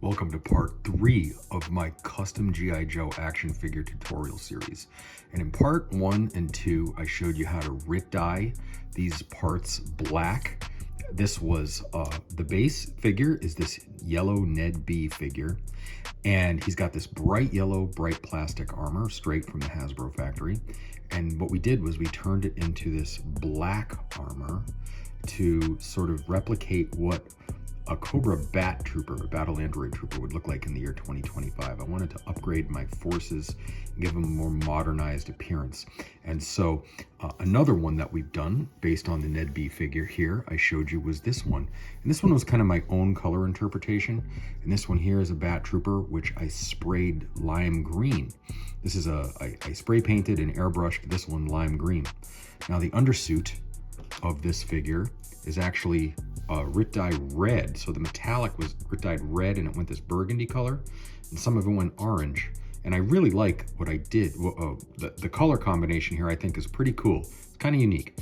Welcome to part 3 of my custom G.I. Joe action figure tutorial series. And in part 1 and 2, I showed you how to Rit dye these parts black. This was the base figure is this yellow Ned B figure. And he's got this bright yellow, bright plastic armor straight from the Hasbro factory. And what we did was we turned it into this black armor to sort of replicate what a Cobra Bat Trooper, a Battle Android Trooper, would look like in the year 2025. I wanted to upgrade my forces, give them a more modernized appearance. And so another one that we've done based on the Ned B figure here, I showed you, was this one. And this one was kind of my own color interpretation. And this one here is a Bat Trooper, which I sprayed lime green. This is I spray painted and airbrushed this one lime green. Now the undersuit of this figure is actually Rit Dyed red. So the metallic was Rit Dyed red and it went this burgundy color, and some of it went orange. And I really like what I did. The color combination here I think is pretty cool. It's kind of unique.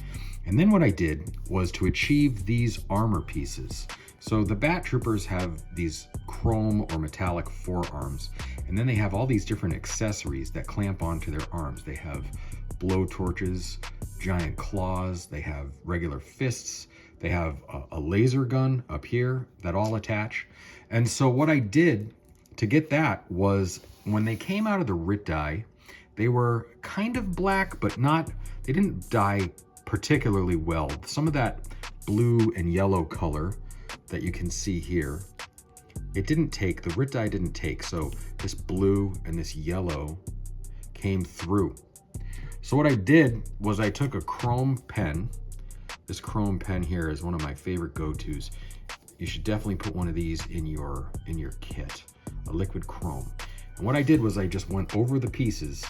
And then what I did was to achieve these armor pieces. So the Bat Troopers have these chrome or metallic forearms, and then they have all these different accessories that clamp onto their arms. They have blow torches, giant claws, they have regular fists, they have a laser gun up here that all attach. And so what I did to get that was, when they came out of the Rit dye, they were kind of black, but they didn't dye particularly well. Some of that blue and yellow color that you can see here, it didn't take, the Rit dye didn't take. So this blue and this yellow came through. So what I did was I took a chrome pen. This chrome pen here is one of my favorite go-tos. You should definitely put one of these in your kit, a liquid chrome. And what I did was I just went over the pieces,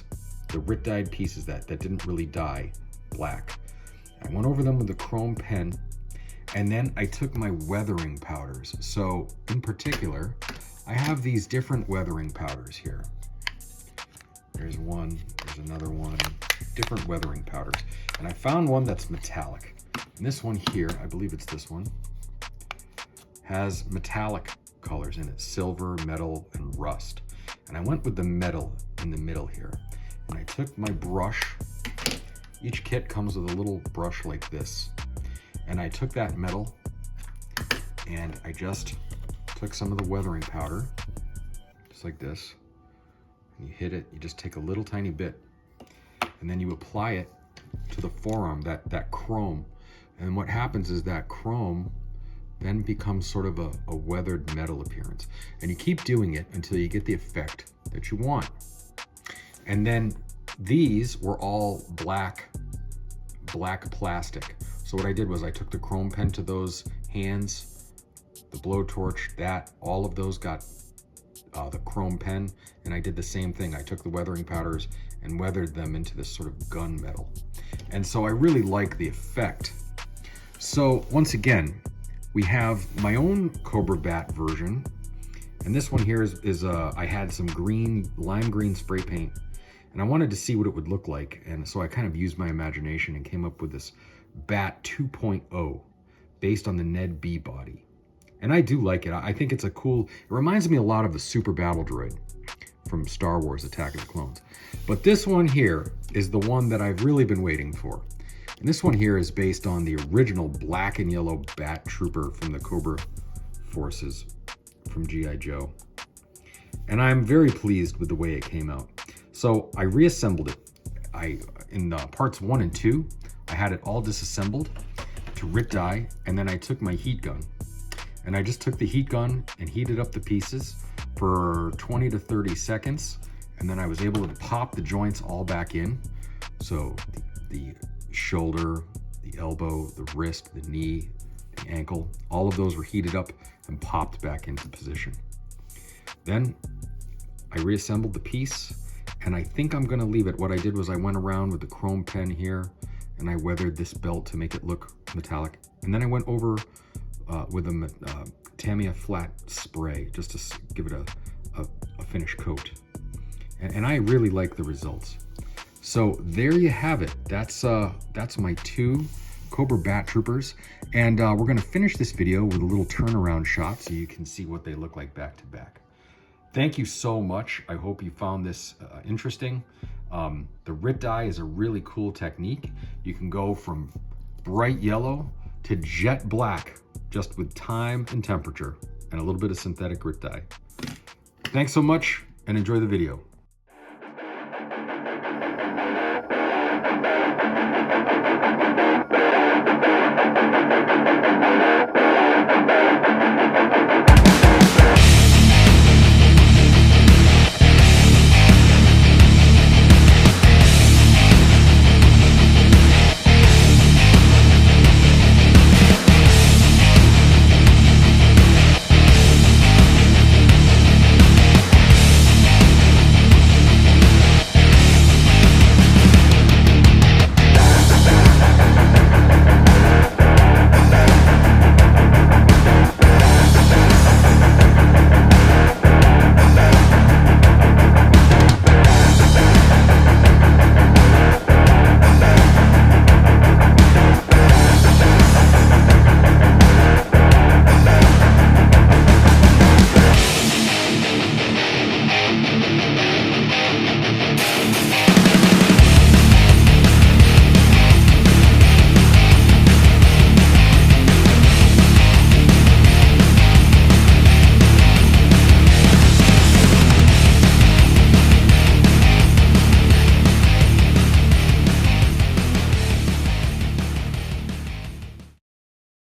the Rit dyed pieces that didn't really dye black. I went over them with the chrome pen, and then I took my weathering powders. So in particular, I have these different weathering powders here. There's one, there's another one, different weathering powders. And I found one that's metallic. And this one here, I believe it's this one, has metallic colors in it, silver, metal, and rust. And I went with the metal in the middle here. And I took my brush. Each kit comes with a little brush like this. And I took that metal and I just took some of the weathering powder, just like this. And you hit it, you just take a little tiny bit, and then you apply it to the forearm, that chrome. And what happens is that chrome then becomes sort of a weathered metal appearance. And you keep doing it until you get the effect that you want. And then these were all black plastic. So what I did was I took the chrome pen to those hands, the blowtorch, all of those got the chrome pen, and I did the same thing. I took the weathering powders and weathered them into this sort of gunmetal. And so I really like the effect. So once again, we have my own Cobra Bat version. And this one here is I had some lime green spray paint, and I wanted to see what it would look like. And so I kind of used my imagination and came up with this Bat 2.0 based on the Ned B body. And I do like it. I think it's it reminds me a lot of the Super Battle Droid from Star Wars Attack of the Clones. But this one here is the one that I've really been waiting for. And this one here is based on the original black and yellow Bat Trooper from the Cobra Forces from G.I. Joe. And I'm very pleased with the way it came out. So I reassembled it. In parts 1 and 2, I had it all disassembled to Rit dye, and then I took my heat gun. And I just took the heat gun and heated up the pieces for 20 to 30 seconds. And then I was able to pop the joints all back in. So the shoulder, the elbow, the wrist, the knee, the ankle, all of those were heated up and popped back into position. Then I reassembled the piece, and I think I'm gonna leave it. What I did was I went around with the chrome pen here and I weathered this belt to make it look metallic. And then I went over with a Tamiya flat spray just to give it a finish coat. And I really like the results. So there you have it. That's my 2 Cobra Bat Troopers. And we're gonna finish this video with a little turnaround shot so you can see what they look like back to back. Thank you so much. I hope you found this interesting. The Rit dye is a really cool technique. You can go from bright yellow to jet black just with time and temperature and a little bit of synthetic Rit dye. Thanks so much and enjoy the video.